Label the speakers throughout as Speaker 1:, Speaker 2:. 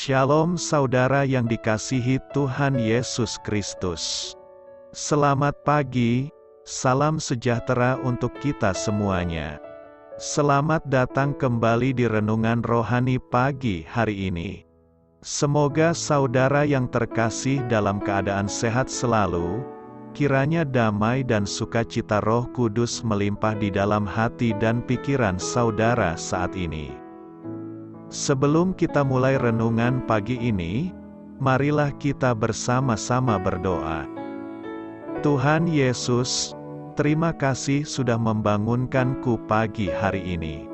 Speaker 1: Shalom saudara yang dikasihi Tuhan Yesus Kristus. Selamat pagi, salam sejahtera untuk kita semuanya. Selamat datang kembali di Renungan Rohani pagi hari ini. Semoga saudara yang terkasih dalam keadaan sehat selalu, kiranya damai dan sukacita Roh Kudus melimpah di dalam hati dan pikiran saudara saat ini. Sebelum kita mulai renungan pagi ini, marilah kita bersama-sama berdoa. Tuhan Yesus, terima kasih sudah membangunkanku pagi hari ini.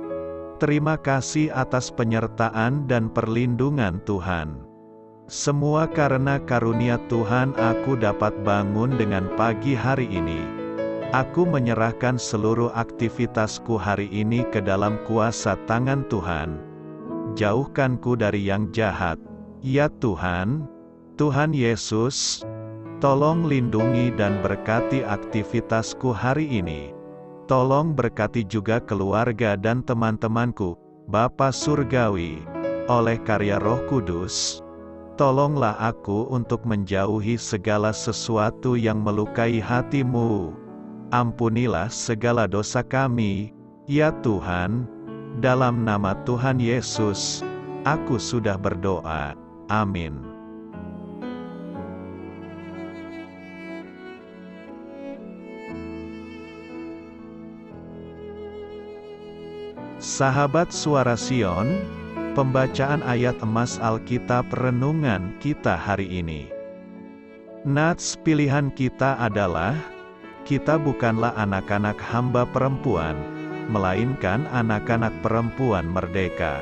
Speaker 1: Terima kasih atas penyertaan dan perlindungan Tuhan. Semua karena karunia Tuhan aku dapat bangun dengan pagi hari ini. Aku menyerahkan seluruh aktivitasku hari ini ke dalam kuasa tangan Tuhan. Jauhkanku dari yang jahat, ya Tuhan. Tuhan Yesus, tolong lindungi dan berkati aktivitasku hari ini. Tolong berkati juga keluarga dan teman-temanku, Bapa Surgawi, oleh karya Roh Kudus. Tolonglah aku untuk menjauhi segala sesuatu yang melukai hati-Mu. Ampunilah segala dosa kami, ya Tuhan. Dalam nama Tuhan Yesus, aku sudah berdoa. Amin. Sahabat Suara Sion, pembacaan ayat emas Alkitab renungan kita hari ini. Nats pilihan kita adalah, kita bukanlah anak-anak hamba perempuan, melainkan anak-anak perempuan merdeka.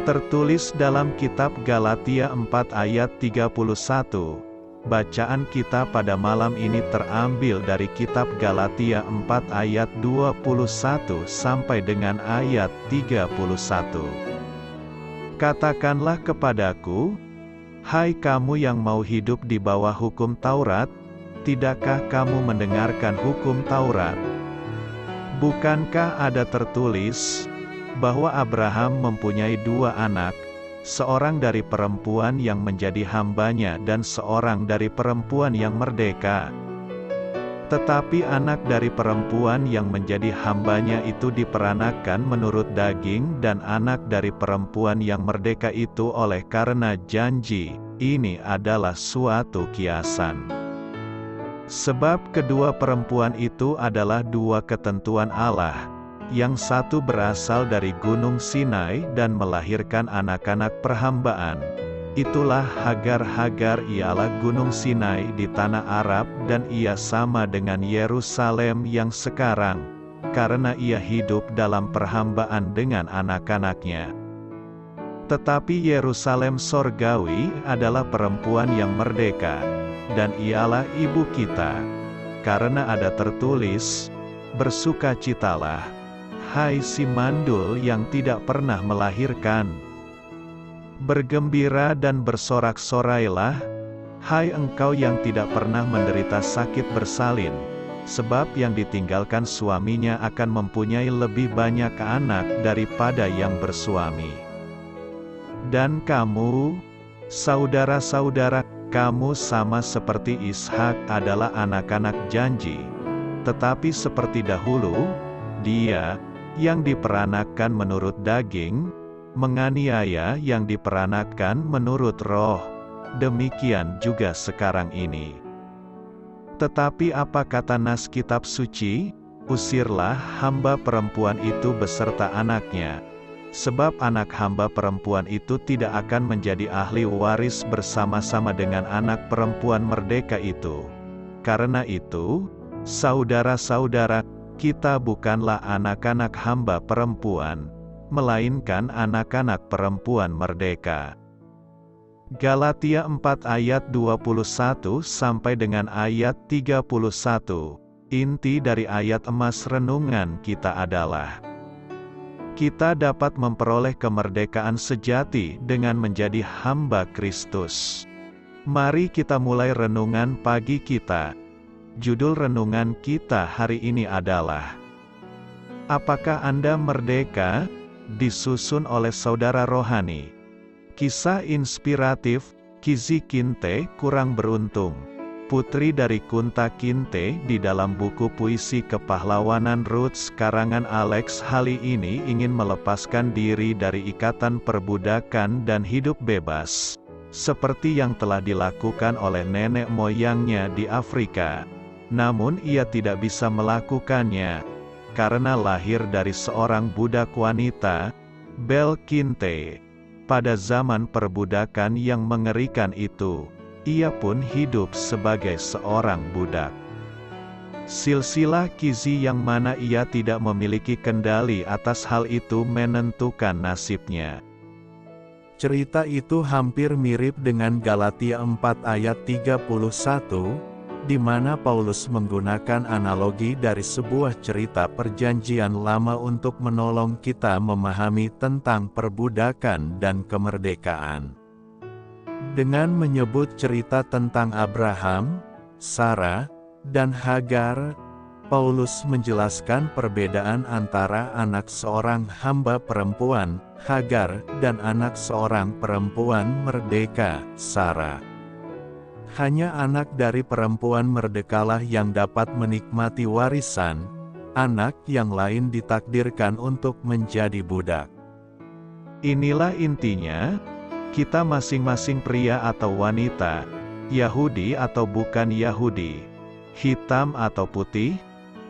Speaker 1: Tertulis dalam kitab Galatia 4 ayat 31. Bacaan kita pada malam ini terambil dari kitab Galatia 4 ayat 21 sampai dengan ayat 31. Katakanlah kepadaku, hai kamu yang mau hidup di bawah hukum Taurat, tidakkah kamu mendengarkan hukum Taurat? Bukankah ada tertulis, bahwa Abraham mempunyai dua anak, seorang dari perempuan yang menjadi hambanya dan seorang dari perempuan yang merdeka? Tetapi anak dari perempuan yang menjadi hambanya itu diperanakan menurut daging dan anak dari perempuan yang merdeka itu oleh karena janji. Ini adalah suatu kiasan. Sebab kedua perempuan itu adalah dua ketentuan Allah. Yang satu berasal dari Gunung Sinai dan melahirkan anak-anak perhambaan. Itulah Hagar. Hagar ialah Gunung Sinai di tanah Arab dan ia sama dengan Yerusalem yang sekarang, karena ia hidup dalam perhambaan dengan anak-anaknya. Tetapi Yerusalem sorgawi adalah perempuan yang merdeka, dan ialah ibu kita. Karena ada tertulis, bersukacitalah, hai si mandul yang tidak pernah melahirkan. Bergembira dan bersorak-sorailah, hai engkau yang tidak pernah menderita sakit bersalin, sebab yang ditinggalkan suaminya akan mempunyai lebih banyak anak daripada yang bersuami. Dan kamu, saudara-saudara, kamu sama seperti Ishak adalah anak-anak janji. Tetapi seperti dahulu, dia, yang diperanakan menurut daging, menganiaya yang diperanakan menurut roh. Demikian juga sekarang ini. Tetapi apa kata nas kitab suci? Usirlah hamba perempuan itu beserta anaknya. Sebab anak hamba perempuan itu tidak akan menjadi ahli waris bersama-sama dengan anak perempuan merdeka itu. Karena itu, saudara-saudara, kita bukanlah anak-anak hamba perempuan, melainkan anak-anak perempuan merdeka. Galatia 4 ayat 21 sampai dengan ayat 31. Inti dari ayat emas renungan kita adalah, kita dapat memperoleh kemerdekaan sejati dengan menjadi hamba Kristus. Mari kita mulai renungan pagi kita. Judul renungan kita hari ini adalah, apakah Anda merdeka? Disusun oleh saudara rohani. Kisah inspiratif, Kizzy Kinte kurang beruntung. Putri dari Kunta Kinte di dalam buku puisi kepahlawanan Roots karangan Alex Haley ini ingin melepaskan diri dari ikatan perbudakan dan hidup bebas, seperti yang telah dilakukan oleh nenek moyangnya di Afrika. Namun ia tidak bisa melakukannya, karena lahir dari seorang budak wanita, Belle Kinte. Pada zaman perbudakan yang mengerikan itu, ia pun hidup sebagai seorang budak. Silsilah Kizzy yang mana ia tidak memiliki kendali atas hal itu menentukan nasibnya. Cerita itu hampir mirip dengan Galatia 4 ayat 31, di mana Paulus menggunakan analogi dari sebuah cerita perjanjian lama untuk menolong kita memahami tentang perbudakan dan kemerdekaan. Dengan menyebut cerita tentang Abraham, Sarah, dan Hagar, Paulus menjelaskan perbedaan antara anak seorang hamba perempuan, Hagar, dan anak seorang perempuan merdeka, Sarah. Hanya anak dari perempuan merdekalah yang dapat menikmati warisan, anak yang lain ditakdirkan untuk menjadi budak. Inilah intinya, kita masing-masing pria atau wanita, Yahudi atau bukan Yahudi, hitam atau putih,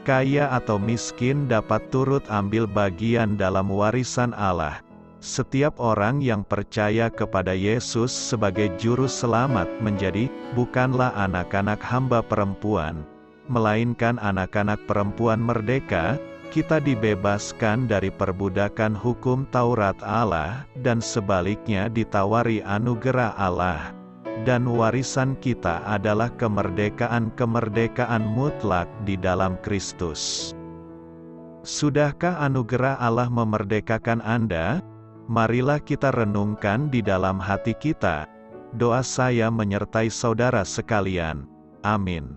Speaker 1: kaya atau miskin dapat turut ambil bagian dalam warisan Allah. Setiap orang yang percaya kepada Yesus sebagai juru selamat menjadi, bukanlah anak-anak hamba perempuan, melainkan anak-anak perempuan merdeka. Kita dibebaskan dari perbudakan hukum Taurat Allah, dan sebaliknya ditawari anugerah Allah. Dan warisan kita adalah kemerdekaan mutlak di dalam Kristus. Sudahkah anugerah Allah memerdekakan Anda? Marilah kita renungkan di dalam hati kita. Doa saya menyertai saudara sekalian. Amin.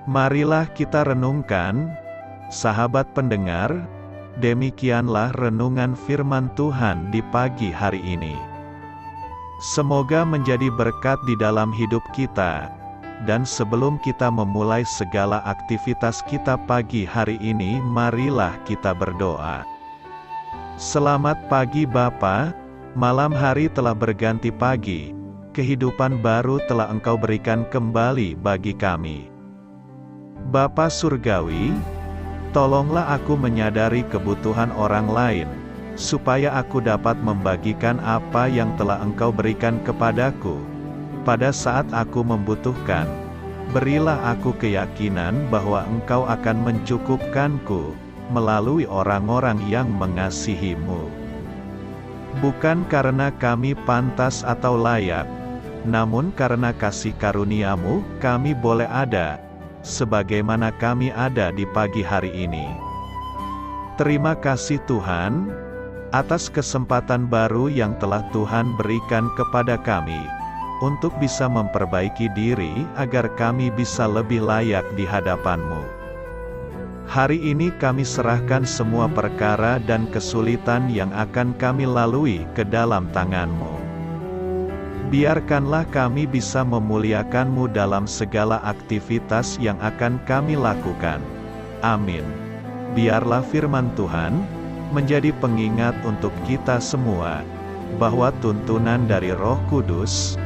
Speaker 1: Marilah kita renungkan, sahabat pendengar, demikianlah renungan firman Tuhan di pagi hari ini. Semoga menjadi berkat di dalam hidup kita, dan sebelum kita memulai segala aktivitas kita pagi hari ini, marilah kita berdoa. Selamat pagi Bapa, malam hari telah berganti pagi, kehidupan baru telah Engkau berikan kembali bagi kami. Bapa Surgawi, tolonglah aku menyadari kebutuhan orang lain, supaya aku dapat membagikan apa yang telah Engkau berikan kepadaku. Pada saat aku membutuhkan, berilah aku keyakinan bahwa Engkau akan mencukupkanku, melalui orang-orang yang mengasihi-Mu. Bukan karena kami pantas atau layak, namun karena kasih karunia-Mu, kami boleh ada, sebagaimana kami ada di pagi hari ini. Terima kasih Tuhan, atas kesempatan baru yang telah Tuhan berikan kepada kami, untuk bisa memperbaiki diri agar kami bisa lebih layak di hadapan-Mu. Hari ini kami serahkan semua perkara dan kesulitan yang akan kami lalui ke dalam tangan-Mu. Biarkanlah kami bisa memuliakan-Mu dalam segala aktivitas yang akan kami lakukan. Amin. Biarlah firman Tuhan menjadi pengingat untuk kita semua, bahwa tuntunan dari Roh Kudus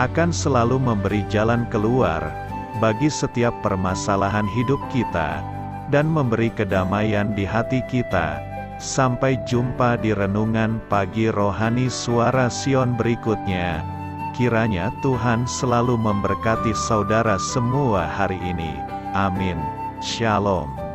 Speaker 1: akan selalu memberi jalan keluar bagi setiap permasalahan hidup kita, dan memberi kedamaian di hati kita. Sampai jumpa di renungan pagi rohani Suara Sion berikutnya. Kiranya Tuhan selalu memberkati saudara semua hari ini. Amin. Shalom.